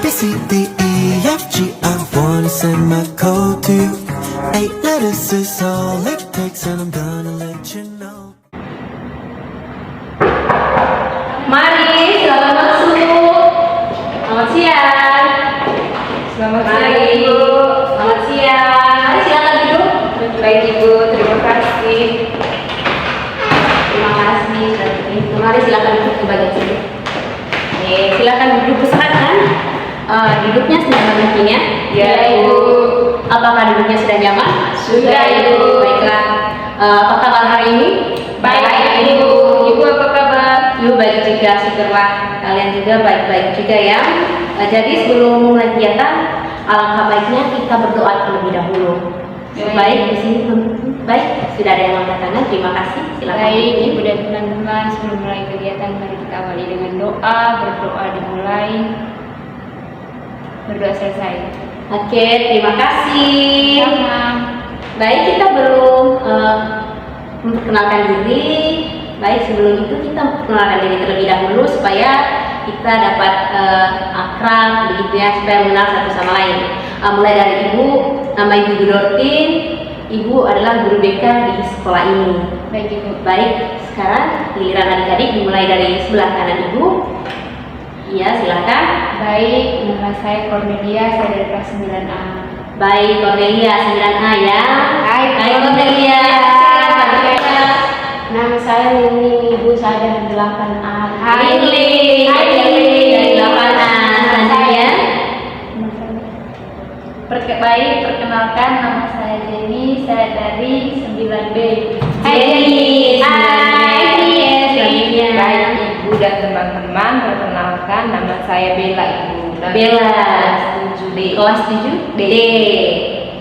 B, C, D, E, F, G, I wanna send my code to you. 8 letters is all it takes, and I'm gonna let you know. Mari, selamat masuk. Selamat siang. Selamat siang, Mari, Ibu. selamat siang. Mari silakan duduk. Baik, Ibu. Terima kasih. Terima kasih sudah begitu. Mari silakan duduk di bagian sini. Oke, silakan duduk berserakan. Duduknya senyaman mungkin ya. Ya, Ibu. Apakah duduknya sudah nyaman? Sudah, Ibu. Baiklah. Apa kabar hari ini? Baik, Ibu. Ibu apa kabar? Ibu baik juga, syukurlah. Kalian juga baik-baik juga ya. Jadi sebelum mulai kegiatan, alangkah baiknya kita berdoa terlebih dahulu. Baik, di sini baik, sudah ada yang angkat tangan. Terima kasih. Silakan. Baik, Ibu dan teman-teman, sebelum mulai kegiatan mari kita awali dengan doa. Berdoa dimulai, berdoa selesai. Oke, terima kasih. Sama. Baik, kita belum memperkenalkan diri. Baik, sebelum itu kita memperkenalkan diri terlebih dahulu supaya kita dapat akrab begitu ya, supaya mengenal satu sama lain. Mulai dari Ibu, nama Ibu Dortin. Ibu adalah guru BK di sekolah ini. Baik, Ibu. Baik, sekarang giliran adik-adik dimulai dari sebelah kanan Ibu. Iya, silakan. Baik, nama saya Cornelia, saya dari kelas 9A. Baik, Cornelia 9A ya. Hai, Cornelia. Nama saya Lili, Ibu saya dari 8A. Lili dari 8A. Selanjutnya. Baik, perkenalkan nama saya Jenny, saya dari 9B. Jenny. Hai, Selanjutnya. Baik, Ibu dan teman-teman, perkenalkan nama saya Bella, Ibu. Dan Bella. kelas 7D. Kelas 7D.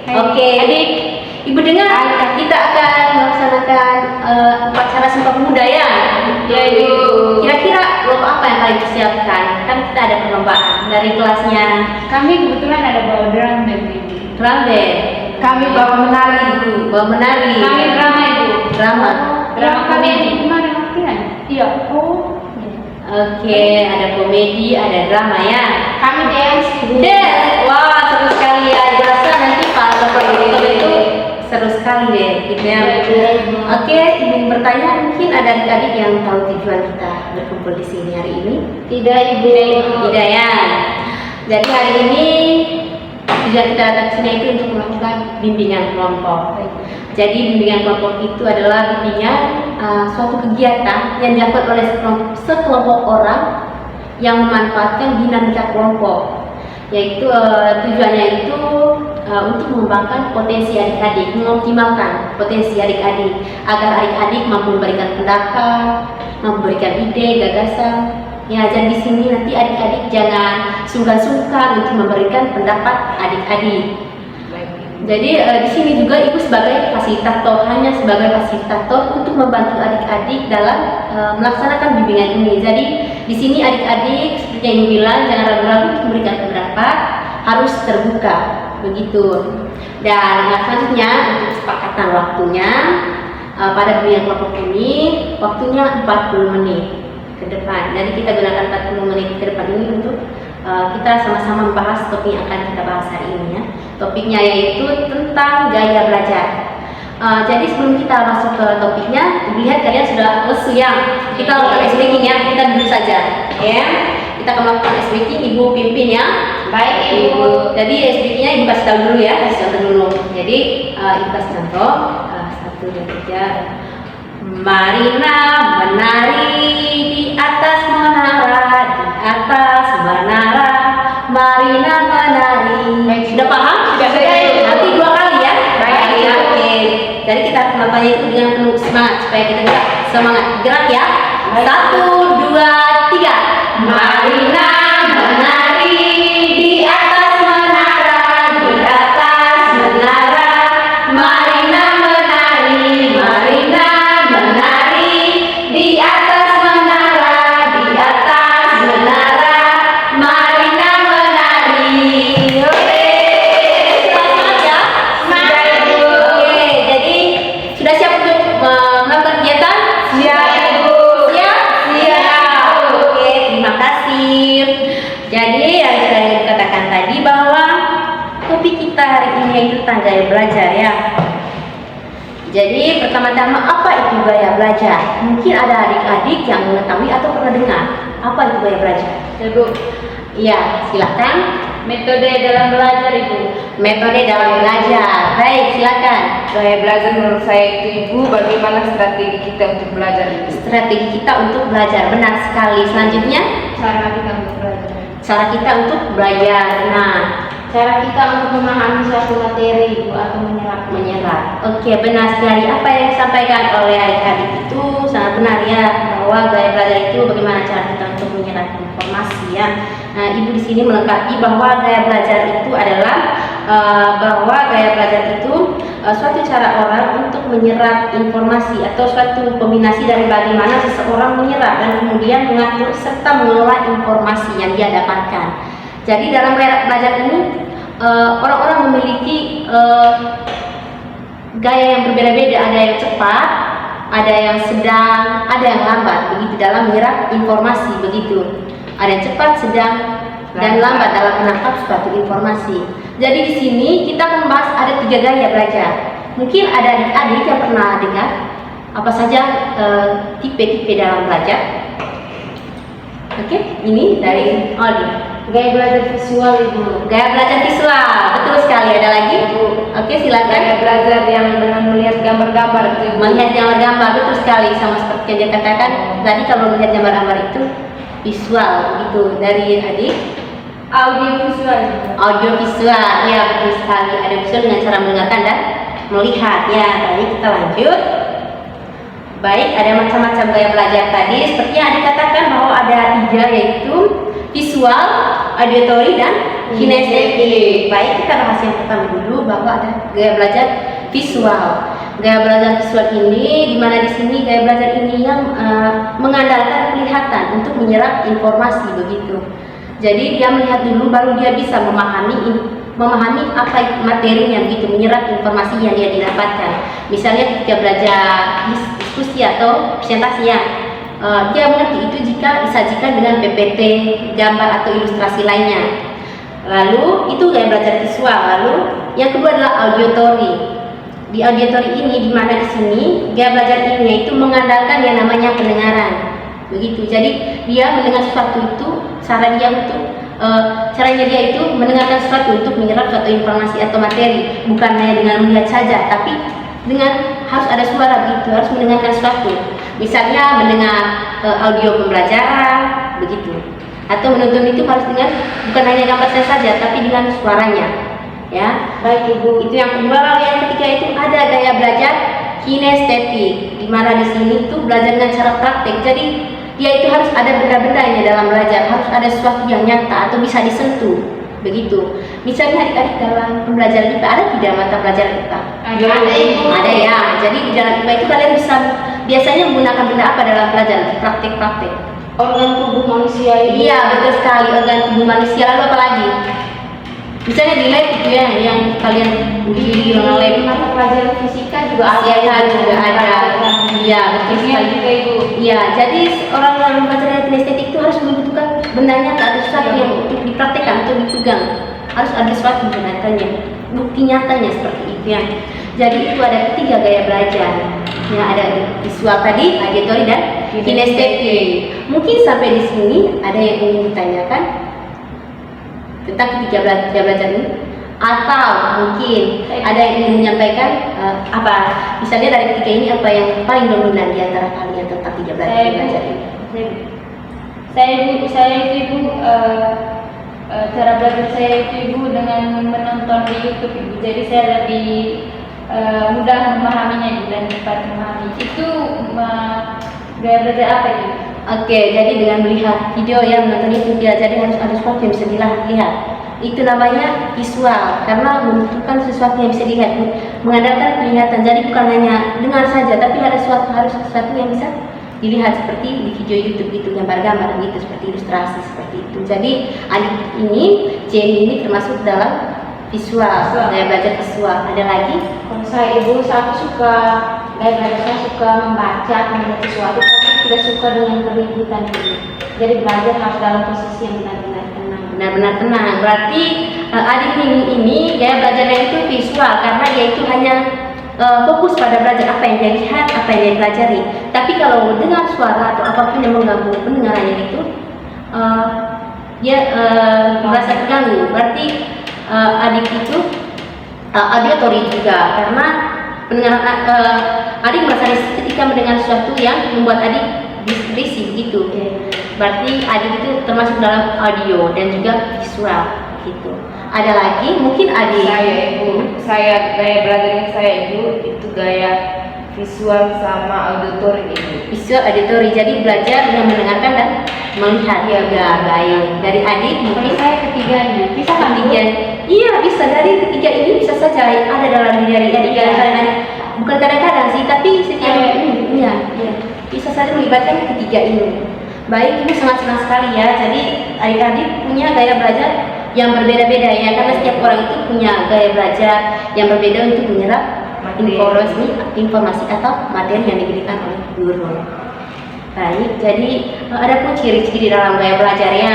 Hai. Oke. Adik, Ibu dengar kita akan melaksanakan upacara Sumpah Pemuda ya? Ya, Ibu. Kira-kira lomba apa yang kalian persiapkan? Kan kita ada perlombaan dari kelasnya Kami kebetulan ada bawa drum dan Ibu. drum band. Kami bawa menari, Ibu. Bawa menari. Kami drama, Ibu. Drama. Drama komedi kemarin latihan. Iya. Oh. Oke, ada komedi, ada drama ya. Kami dance, Ibu. Dance, wah seru sekali ya. Rasa nanti para penonton itu seru sekali deh, gitu ya. Oke, Ibu bertanya, mungkin ada adik-adik yang tahu tujuan kita berkumpul di sini hari ini? Tidak, Ibu. Tidak ya. Jadi hari ini tujuan kita datang ke sini itu untuk melakukan bimbingan kelompok. Jadi bimbingan kelompok itu adalah bimbingan suatu kegiatan yang dilakukan oleh sekelompok orang yang memanfaatkan dinamika kelompok, yaitu tujuannya itu untuk mengembangkan potensi adik-adik, mengoptimalkan potensi adik-adik agar adik-adik mampu memberikan pendapat, memberikan ide, gagasan. Ya, dan di sini nanti adik-adik jangan sungkan-sungkan untuk memberikan pendapat adik-adik. Jadi di sini juga Ibu sebagai fasilitator, hanya sebagai fasilitator untuk membantu adik-adik dalam melaksanakan bimbingan ini. Jadi di sini adik-adik seperti yang Ibu bilang jangan ragu-ragu untuk memberikan pendapat, harus terbuka begitu. Dan selanjutnya untuk kesepakatan waktunya pada bimbingan kelompok ini waktunya 40 menit ke depan. Jadi kita gunakan 40 menit ke depan ini untuk kita sama-sama membahas topik yang akan kita bahas hari ini ya. Topiknya yaitu tentang gaya belajar. Jadi sebelum kita masuk ke topiknya, lihat kalian sudah lesu ya. Kita lakukan ice breaking ya. Kita duduk saja, ya. Kita akan melakukan ice breaking. Ibu pimpin ya. Baik, Ibu. Jadi ice breakingnya Ibu kasih tahu dulu ya. Kasih contoh dulu. Jadi Ibu kasih contoh. 1, 2, 3. Marina menari di atas menara, di atas menara. Marina menari. Sudah paham? Sudah. Nanti 2 kali ya. Baik. Oke. Jadi kita akan melakukannya itu dengan penuh semangat supaya kita bisa semangat. Gerak ya. 1, 2, 3. Marina menari di atas menara, di atas menara. Marina menari, Marina menari di atas menara, di atas menara. Marina menari. Oke, semangat ya. Sudah, Ibu. Oke, jadi sudah siap untuk melakukan kegiatan? Siap, Ibu. Siap? Siap. Oke, terima kasih. hari ini yaitu tentang gaya belajar ya. Jadi pertama-tama apa itu gaya belajar? Mungkin ada adik-adik yang mengetahui atau pernah dengar apa itu gaya belajar. Ibu, Iya, silakan. metode dalam belajar Ibu. Metode dalam belajar. Baik, silakan. Gaya belajar menurut saya itu Ibu, bagaimana strategi kita untuk belajar itu. Strategi kita untuk belajar, benar sekali. Selanjutnya, Cara kita untuk belajar. cara kita untuk belajar. Nah, Cara kita untuk memahami suatu materi Ibu atau menyerap. Oke, benar sekali apa yang disampaikan oleh adik-adik itu sangat benar ya, bahwa gaya belajar itu bagaimana cara kita untuk menyerap informasi ya. Nah, Ibu di sini melengkapi bahwa gaya belajar itu adalah bahwa gaya belajar itu suatu cara orang untuk menyerap informasi atau suatu kombinasi dari bagaimana seseorang menyerap dan kemudian mengatur serta mengelola informasi yang dia dapatkan. Jadi dalam gaya belajar ini orang-orang memiliki gaya yang berbeda-beda, ada yang cepat, ada yang sedang, ada yang lambat begitu dalam menyerap informasi begitu. Ada yang cepat, sedang, dan lambat dalam menangkap suatu informasi. Jadi di sini kita akan membahas ada 3 gaya belajar. Mungkin ada adik-adik yang pernah dengar apa saja tipe-tipe dalam belajar. Oke, ini dari Aldi. Gaya belajar visual Ibu. Gaya belajar visual, betul sekali. Ada lagi? Oke, silakan. Gaya belajar yang dengan melihat gambar-gambar itu Ibu. Melihat gambar-gambar, betul sekali. Sama seperti yang dia katakan tadi, kalau melihat gambar-gambar itu visual, itu dari adik. Audio visual Ibu. Audio visual, ya betul sekali. Ada visual dengan cara mendengarkan dan melihat. Ya, baik kita lanjut. Baik, ada macam-macam gaya belajar tadi. Seperti yang adik katakan bahwa ada 3, yaitu visual, auditory, dan kinestetik. Baik, kita bahas yang pertama dulu bahwa ada gaya belajar visual. Gaya belajar visual ini, di mana di sini gaya belajar ini yang mengandalkan penglihatan untuk menyerap informasi begitu. Jadi dia melihat dulu, baru dia bisa memahami apa materinya begitu, menyerap informasi yang dia didapatkan. Misalnya ketika belajar diskusi atau presentasi ya. Dia mengerti itu jika disajikan dengan PPT, gambar atau ilustrasi lainnya. Lalu itu gaya belajar visual. Lalu yang kedua adalah auditory. Di auditory ini, di mana di sini gaya belajar ini yaitu mengandalkan yang namanya pendengaran. Begitu. Jadi dia mendengar sesuatu itu, caranya dia itu mendengarkan sesuatu untuk menyerap suatu informasi atau materi, bukan hanya dengan melihat saja, tapi dengan harus ada suara begitu, harus mendengarkan sesuatu. Misalnya mendengar audio pembelajaran begitu, atau menonton itu harus dengan bukan hanya gambarnya saja, tapi dengan suaranya. Ya, baik Ibu. Itu yang kedua. Lalu yang ketiga itu ada gaya belajar kinestetik, di mana di sini tuh belajar dengan cara praktek. Jadi dia itu harus ada benda-bendanya dalam belajar, harus ada sesuatu yang nyata atau bisa disentuh. Begitu. Misalnya adik-adik dalam pembelajaran IPA ada tidak mata pelajaran IPA? Ada Ibu. Ada ya. Jadi di dalam IPA itu kalian bisa biasanya menggunakan benda apa dalam pelajaran? Praktek-praktek. Organ tubuh manusia Ibu. Iya, betul sekali, organ tubuh manusia. Lalu apa lagi? Misalnya di lab itu ya, yang kalian uji di lab. Mata pelajaran fisika juga ada. Iya, betul sekali. Juga Ibu. Iya, jadi orang yang belajar kinestetik itu harus membutuhkan bendanya, ada sesuatu yang untuk dipraktekkan atau dipegang. Harus ada sesuatu nyatanya, bukti nyatanya seperti itu ya. Jadi itu ada 3 gaya belajar. Ya, ada visual tadi, auditory, dan kinestetik. Mungkin sampai di sini ada yang ingin ditanyakan tentang ketiga gaya belajar ini, atau mungkin ada yang ingin menyampaikan apa misalnya dari ketiga ini apa yang paling dominan di antara kalian tentang 3 gaya belajar ini? Saya itu Ibu, cara belajar saya itu Ibu dengan menonton di YouTube Ibu. Jadi saya lebih mudah memahaminya Ibu dan cepat memahami. Itu gaya belajar apa Ibu? Oke, jadi dengan melihat video yang menonton itu ya, jadi harus ada sesuatu yang bisa dilihat. Itu namanya visual, karena membutuhkan sesuatu yang bisa dilihat, mengandalkan penglihatan. Jadi bukan hanya dengar saja, tapi harus sesuatu yang bisa dilihat seperti di video YouTube itu, gambar-gambar gitu, seperti ilustrasi seperti itu. Jadi adik ini, Jenny ini termasuk dalam visual, gaya belajar visual. Ada lagi? Kalau saya Ibu, saya suka gaya belajar, saya suka membaca, melihat sesuatu, tapi tidak suka dengan keributan Ibu. Jadi belajar harus dalam posisi yang benar-benar tenang. Benar-benar tenang. Berarti adik ini gaya belajarnya itu visual karena dia itu hanya fokus pada belajar apa yang dia lihat, apa yang dia pelajari. Tapi kalau dengar suara atau apapun yang mengganggu pendengarannya itu dia merasa terganggu. Berarti adik itu auditory juga karena pendengaran adik merasa ketika mendengar sesuatu yang membuat adik risih gitu. Berarti adik itu termasuk dalam audio dan juga visual gitu. Ada lagi mungkin adik Saya gaya belajarnya saya itu gaya visual sama auditory ibu. visual auditory, jadi belajar dengan mendengarkan dan melihat. Ya baik. Dari adik mungkin Saya ketiganya. Bisa kan? ketiga, iya bisa. Dari ketiga ini bisa saja ada dalam diri adik. Kadang-kadang bukan kadang-kadang sih, tapi setiap iya bisa saja melibatkan ketiga ini. Baik, ibu sangat senang sekali ya. Jadi adik-adik punya gaya belajar yang berbeda-beda ya, karena setiap orang itu punya gaya belajar yang berbeda untuk menyerap informasi atau materi yang diberikan oleh guru. Baik, jadi ada pun ciri-ciri dalam gaya belajarnya.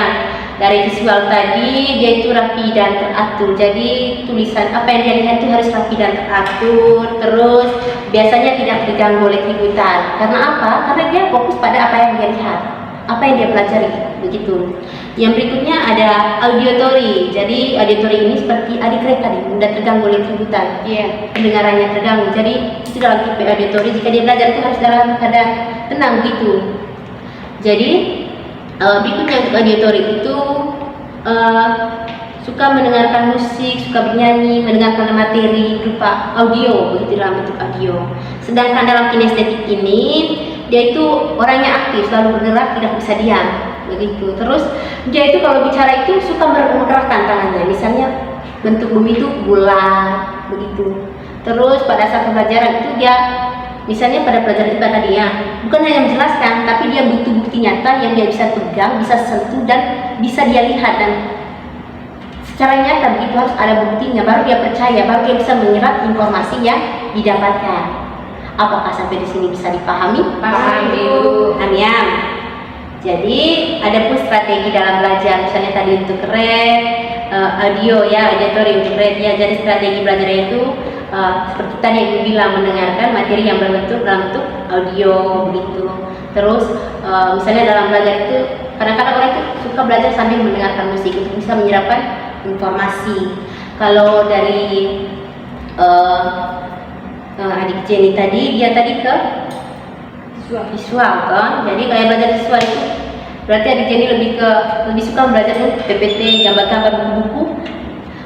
Dari visual tadi, dia itu rapi dan teratur. Jadi tulisan apa yang dia lihat itu harus rapi dan teratur. Terus biasanya tidak diganggu oleh keributan. Karena apa? Karena dia fokus pada apa yang dia lihat, apa yang dia pelajari, begitu. Yang berikutnya ada auditory. Jadi auditory ini seperti adik tadi, mudah terganggu oleh keributan. Pendengarannya terganggu. Jadi itu dalam tipe auditory. Jika dia belajar itu harus dalam keadaan tenang gitu. Jadi berikutnya untuk auditory itu suka mendengarkan musik, suka bernyanyi, mendengarkan materi berupa audio, begitu dalam bentuk audio. Sedangkan dalam kinestetik ini dia itu orangnya aktif, selalu bergerak, tidak bisa diam, begitu. Terus dia itu kalau bicara itu suka menggerakkan tangannya, misalnya bentuk bumi itu bulat, begitu. Terus pada saat pembelajaran itu dia, misalnya pada pelajaran IPA tadi ya, bukan hanya menjelaskan, tapi dia butuh bukti nyata yang dia bisa pegang, bisa sentuh dan bisa dia lihat, dan secara nyata begitu harus ada buktinya, baru dia percaya, baru dia bisa menyerap informasi yang didapatkan. Apakah sampai di sini bisa dipahami? Paham ibu. Amiam. Jadi ada pun strategi dalam belajar, misalnya tadi untuk red, audio ya, auditory untuk red ya. Jadi strategi belajarnya itu seperti tadi yang Ibu bilang, mendengarkan materi yang berbentuk dalam bentuk audio begitu. Terus misalnya dalam belajar itu kadang-kadang orang itu suka belajar sambil mendengarkan musik untuk bisa menyerapkan informasi. Kalau dari adik Jenny tadi, dia tadi ke visual kan. Jadi kayak belajar visual itu berarti adik Jenny lebih suka belajar PPT, gambar-gambar, buku-buku.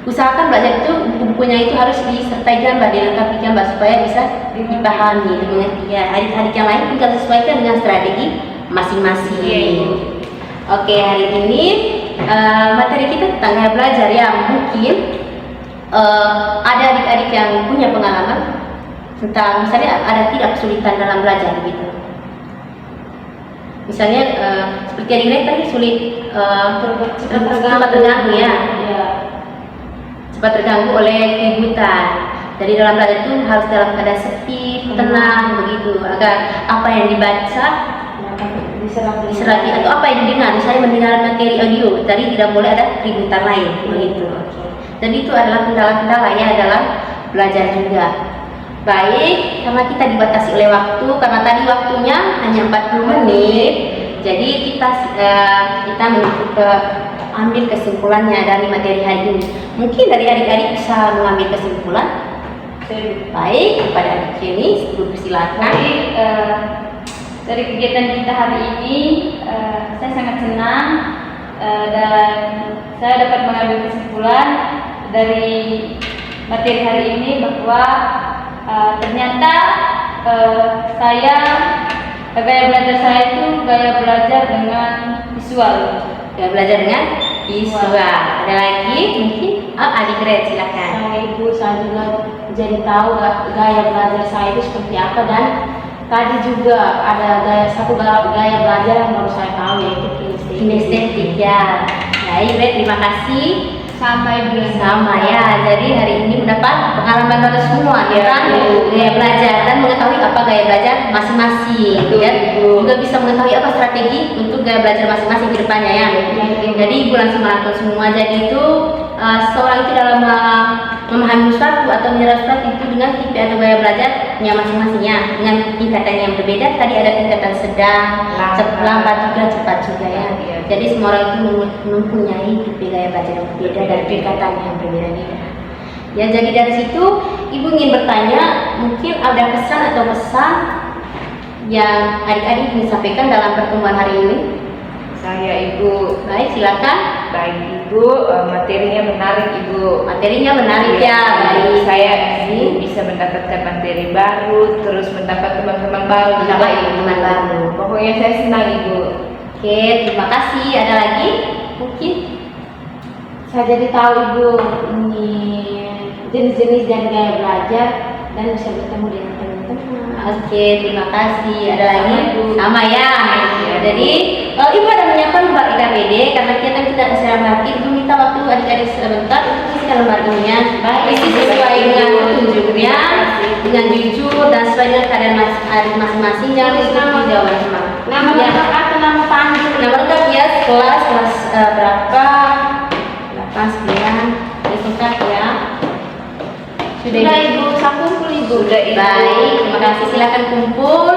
Usahakan belajar itu buku-bukunya itu harus disertai gambar, dilengkapi gambar supaya bisa dipahami, dimengerti ya. Adik-adik yang lain tinggal sesuaikan dengan strategi masing-masing. Oke, hari ini materi kita tentang gaya belajar ya. Mungkin ada adik-adik yang punya pengalaman tentang misalnya ada tidak kesulitan dalam belajar gitu. Misalnya seperti adik tadi sulit cepat terganggu ya. Cepat terganggu oleh keributan. Jadi dalam belajar itu harus dalam keadaan sepi, tenang begitu, agar apa yang dibaca diserati atau apa yang didengar, misalnya mendengar materi audio tadi tidak boleh ada keributan lain begitu. Jadi itu adalah kendala-kendala ya dalam belajar juga. Baik, karena kita dibatasi oleh waktu, karena tadi waktunya hanya 40 menit, jadi kita menuju ke ambil kesimpulannya dari materi hari ini. Mungkin dari adik-adik bisa mengambil kesimpulan. Baik, kepada adik Jenny, silakan. Dari kegiatan kita hari ini, saya sangat senang dan saya dapat mengambil kesimpulan dari materi hari ini bahwa ternyata gaya belajar saya itu gaya belajar dengan visual. Gaya belajar dengan visual. Ada lagi mungkin? Adik Red silakan. Ibu, saya juga jadi tahu gaya belajar saya itu seperti apa, dan tadi juga ada gaya belajar yang baru saya tahu, yaitu Kinestetik ya. Baik Red, terima kasih. Sampai Sama ya, jadi hari ini mendapat pengalaman baru semua tentang gaya belajar dan mengetahui apa gaya belajar masing-masing ya. Juga bisa mengetahui apa strategi untuk gaya belajar masing-masing ke depannya ya. Jadi Ibu langsung merangkum semua. Jadi itu seorang itu memahami sesuatu atau menyerap sesuatu itu dengan tipe atau gaya belajarnya masing-masingnya dengan tingkatan yang berbeda. Tadi ada tingkatan sedang, lambat juga, cepat juga ya. Jadi semua orang itu mempunyai tipe gaya belajar yang berbeda dan tingkatan yang berbeda-beda. Ya, jadi dari situ ibu ingin bertanya, mungkin ada pesan atau pesan yang adik-adik ingin sampaikan dalam pertemuan hari ini. Saya Ibu. Baik, silakan. Baik Ibu, materinya menarik Ibu. Materinya menarik ya. Baik. Saya Ibu bisa mendapatkan materi baru, terus mendapat teman-teman baru. Mendapat teman baru. Pokoknya saya senang Ibu. Oke, terima kasih. Ada lagi? Mungkin Saya jadi tahu Ibu ini jenis-jenis dan gaya belajar dan bisa bertemu dengan teman-teman. oke, terima kasih. Ada lagi? Bu. Sama ya. Jadi, Ibu ada menyiapkan lembar IKPD karena kita tidak bisa berarti Ibu minta waktu adik-adik sebentar untuk mengisikan lembar ininya. Isi sesuai dengan petunjuknya, dengan jujur dan sesuai dengan keadaan adik masing-masing. Jangan ikuti jawaban semua. Nama Ya. lengkap atau nama panggung? Nama lengkap ya, kelas berapa? 8, 9, lengkap ya. Sudah Ibu, saya kumpul Ibu. Sudah Ibu. Baik, terima kasih. Silakan kumpul.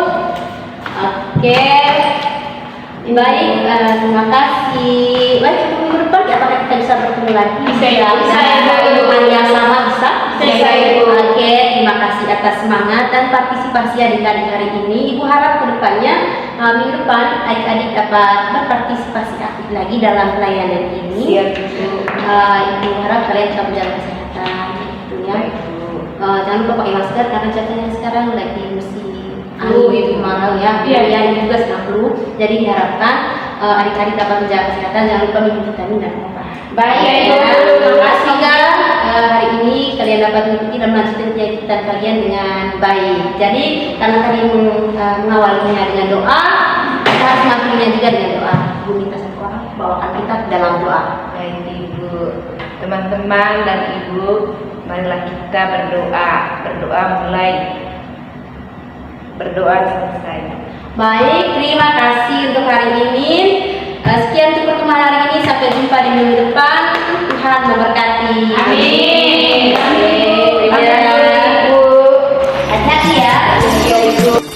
Oke. Baik, terima kasih. Baik, untuk minggu depan apakah kita bisa bertemu lagi? Bisa, Ibu. Bisa, Ibu. Dengan yang sama bisa? Bisa, Ibu. Oke, terima kasih atas semangat dan partisipasi adik-adik hari ini. Ibu harap ke depannya minggu depan adik-adik dapat berpartisipasi aktif lagi dalam pelayanan ini. Siap Ibu. Ibu harap kalian tetap menjaga kesehatan, gitu ya. Baik, Ibu. Jangan lupa pakai masker karena cuacanya sekarang lagi musim Flu, itu kemarau ya. Iya. Ya, ini juga sedang flu. Jadi diharapkan adik-adik dapat menjaga kesehatan. Jangan lupa minum vitamin dan obat. Baik, Ya, Ibu. terima kasih sehingga hari ini kalian dapat mengikuti dan melanjutkan kegiatan kalian dengan baik. Jadi karena tadi mengawalinya dengan doa, kita harus mengakhirinya juga dengan doa. Ibu minta satu orang bawakan kita ke dalam doa. Baik Ibu, teman-teman dan Ibu, marilah kita berdoa. Berdoa mulai, berdoa selesai. Baik, terima kasih untuk hari ini. Sekian untuk pertemuan hari ini. Sampai jumpa di minggu depan. Tuhan memberkati. Amin. Amin. Terima kasih Ibu. Hati-hati ya. Iya Ibu.